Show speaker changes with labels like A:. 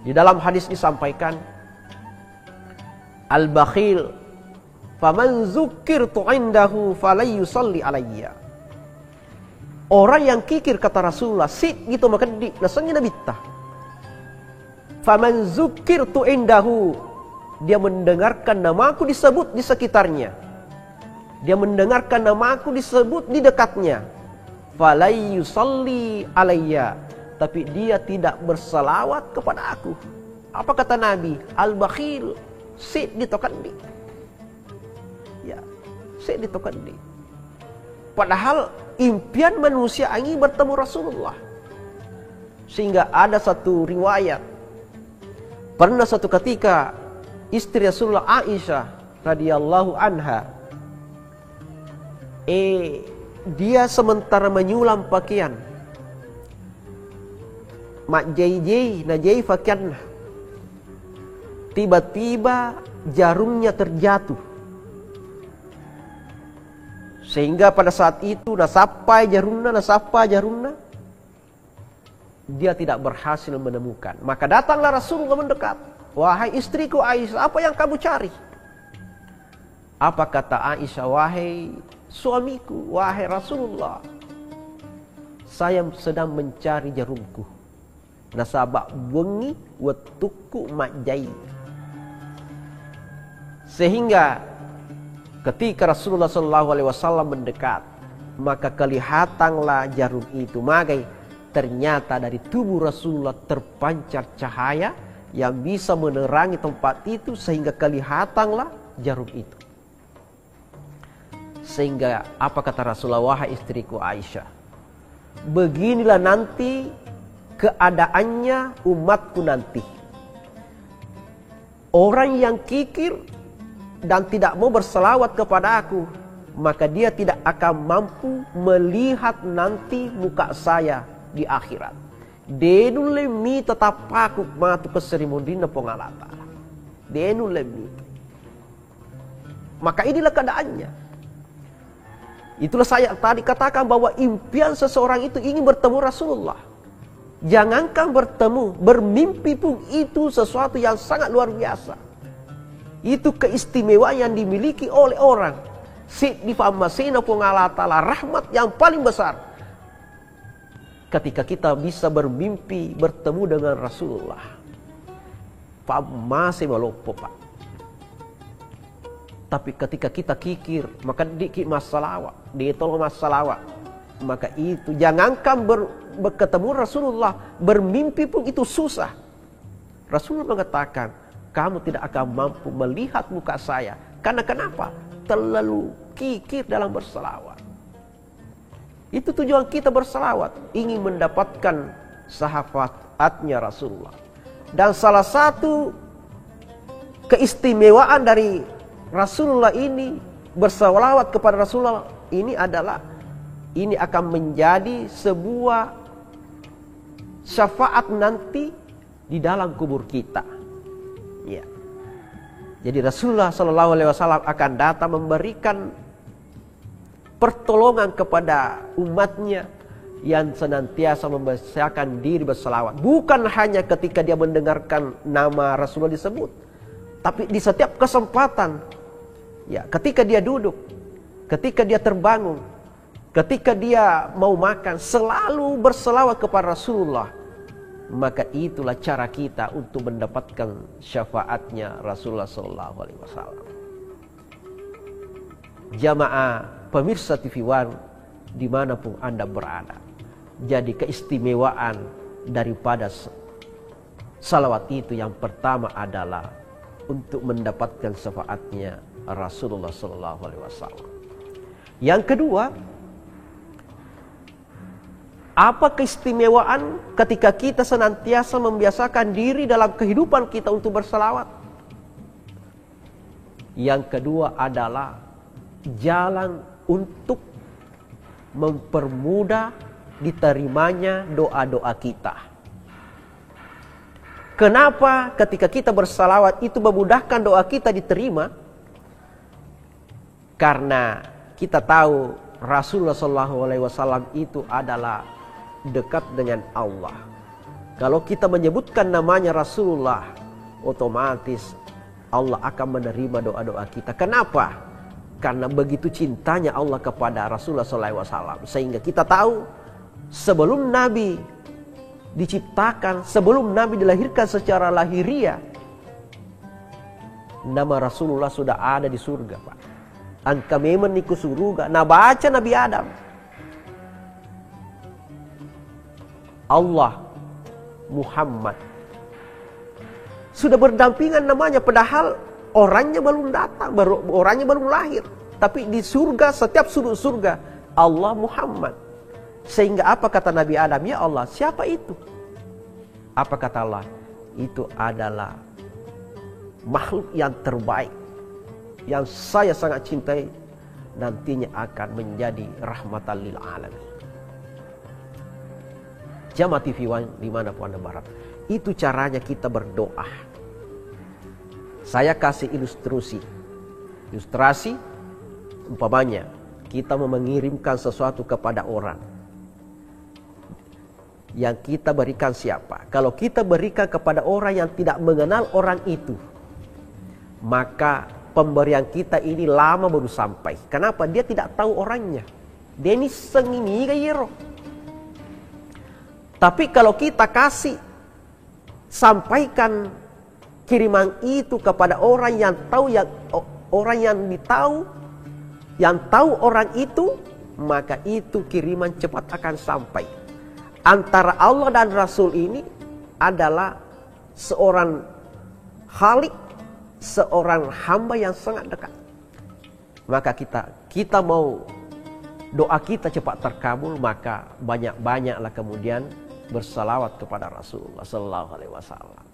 A: Di dalam hadis disampaikan, al-bakhil faman dzukirtu indahu falyusalli alayya. Orang yang kikir, kata Rasulullah, sit gitu maka di nasanya nabita. Faman dzukirtu indahu, dia mendengarkan namaku disebut di sekitarnya. Dia mendengarkan namaku disebut di dekatnya. Falyusalli alayya, tapi dia tidak bersalawat kepada aku. Apa kata Nabi? Al-bakhil sit ditokandi. Ya, sit ditokandi. Padahal impian manusia ingin bertemu Rasulullah. Sehingga ada satu riwayat, pernah satu ketika istri Rasulullah Aisyah radhiyallahu anha, dia sementara menyulam pakaian, mak jai najai pakaian, tiba-tiba jarumnya terjatuh. Sehingga pada saat itu nasapai jarumna, dia tidak berhasil menemukan. Maka datanglah Rasulullah mendekat. Wahai istriku Aisyah, apa yang kamu cari? Apa kata Aisyah? Wahai suamiku, wahai Rasulullah, saya sedang mencari jarumku. Nasabak wengi wetuku majai. Sehingga ketika Rasulullah SAW mendekat, maka kelihatanlah jarum itu. Magai ternyata dari tubuh Rasulullah terpancar cahaya yang bisa menerangi tempat itu, sehingga kelihatanlah jarum itu. Sehingga apa kata Rasulullah? Wahai istriku Aisyah, beginilah nanti keadaannya umatku nanti. Orang yang kikir dan tidak mau berselawat kepada aku, maka dia tidak akan mampu melihat nanti muka saya di akhirat. Denulemi tetap aku matu keserimundina pengalata. Denulemi. Maka inilah keadaannya. Itulah saya tadi katakan bahwa impian seseorang itu ingin bertemu Rasulullah. Jangankan bertemu, bermimpi pun itu sesuatu yang sangat luar biasa. Itu keistimewaan yang dimiliki oleh orang. Siddi famasina pengalatala, rahmat yang paling besar. Ketika kita bisa bermimpi bertemu dengan Rasulullah. Famasi malopo pak. Tapi ketika kita kikir, maka dikit masalah, ditolong masalah. Maka itu jangankan bertemu Rasulullah, bermimpi pun itu susah. Rasulullah mengatakan, kamu tidak akan mampu melihat muka saya. Karena kenapa? Terlalu kikir dalam berselawat. Itu tujuan kita berselawat, ingin mendapatkan syafaatnya Rasulullah. Dan salah satu keistimewaan dari Rasulullah ini, berselawat kepada Rasulullah ini adalah, ini akan menjadi sebuah syafaat nanti di dalam kubur kita. Ya. Jadi Rasulullah SAW akan datang memberikan pertolongan kepada umatnya yang senantiasa membiasakan diri berselawat. Bukan hanya ketika dia mendengarkan nama Rasulullah disebut, tapi di setiap kesempatan. Ya, ketika dia duduk, ketika dia terbangun, ketika dia mau makan, selalu berselawat kepada Rasulullah. Maka itulah cara kita untuk mendapatkan syafaatnya Rasulullah SAW. Jamaah pemirsa TV One dimanapun Anda berada, jadi keistimewaan daripada salawat itu yang pertama adalah untuk mendapatkan syafaatnya Rasulullah SAW. Yang kedua, apa keistimewaan ketika kita senantiasa membiasakan diri dalam kehidupan kita untuk berselawat? Yang kedua adalah jalan untuk mempermudah diterimanya doa-doa kita. Kenapa ketika kita berselawat itu memudahkan doa kita diterima? Karena kita tahu Rasulullah SAW itu adalah dekat dengan Allah. Kalau kita menyebutkan namanya Rasulullah, otomatis Allah akan menerima doa-doa kita. Kenapa? Karena begitu cintanya Allah kepada Rasulullah SAW. Sehingga kita tahu sebelum Nabi diciptakan, sebelum Nabi dilahirkan secara lahiriah, nama Rasulullah sudah ada di surga, Pak. Angka memang niku surga. Nah, baca Nabi Adam. Allah Muhammad sudah berdampingan namanya, padahal orangnya belum datang, orangnya belum lahir. Tapi di surga, setiap sudut surga, Allah Muhammad. Sehingga apa kata Nabi Adam? Ya Allah, siapa itu? Apa kata Allah? Itu adalah makhluk yang terbaik, yang saya sangat cintai, nantinya akan menjadi rahmatan lil alamin. Jamaah TV One dimanapun Anda berada, itu caranya kita berdoa. Saya kasih ilustrasi, umpamanya kita mau mengirimkan sesuatu kepada orang, yang kita berikan siapa? Kalau kita berikan kepada orang yang tidak mengenal orang itu, maka pemberian kita ini lama baru sampai. Kenapa? Dia tidak tahu orangnya. Dia ini sengini gayero. Tapi kalau kita kasih, sampaikan kiriman itu kepada orang yang tahu, orang yang ditahu, yang tahu orang itu, maka itu kiriman cepat akan sampai. Antara Allah dan Rasul ini adalah seorang khalik, seorang hamba yang sangat dekat. Maka kita mau doa kita cepat terkabul, maka banyak-banyaklah kemudian bersalawat kepada Rasulullah sallallahu alaihi wasallam.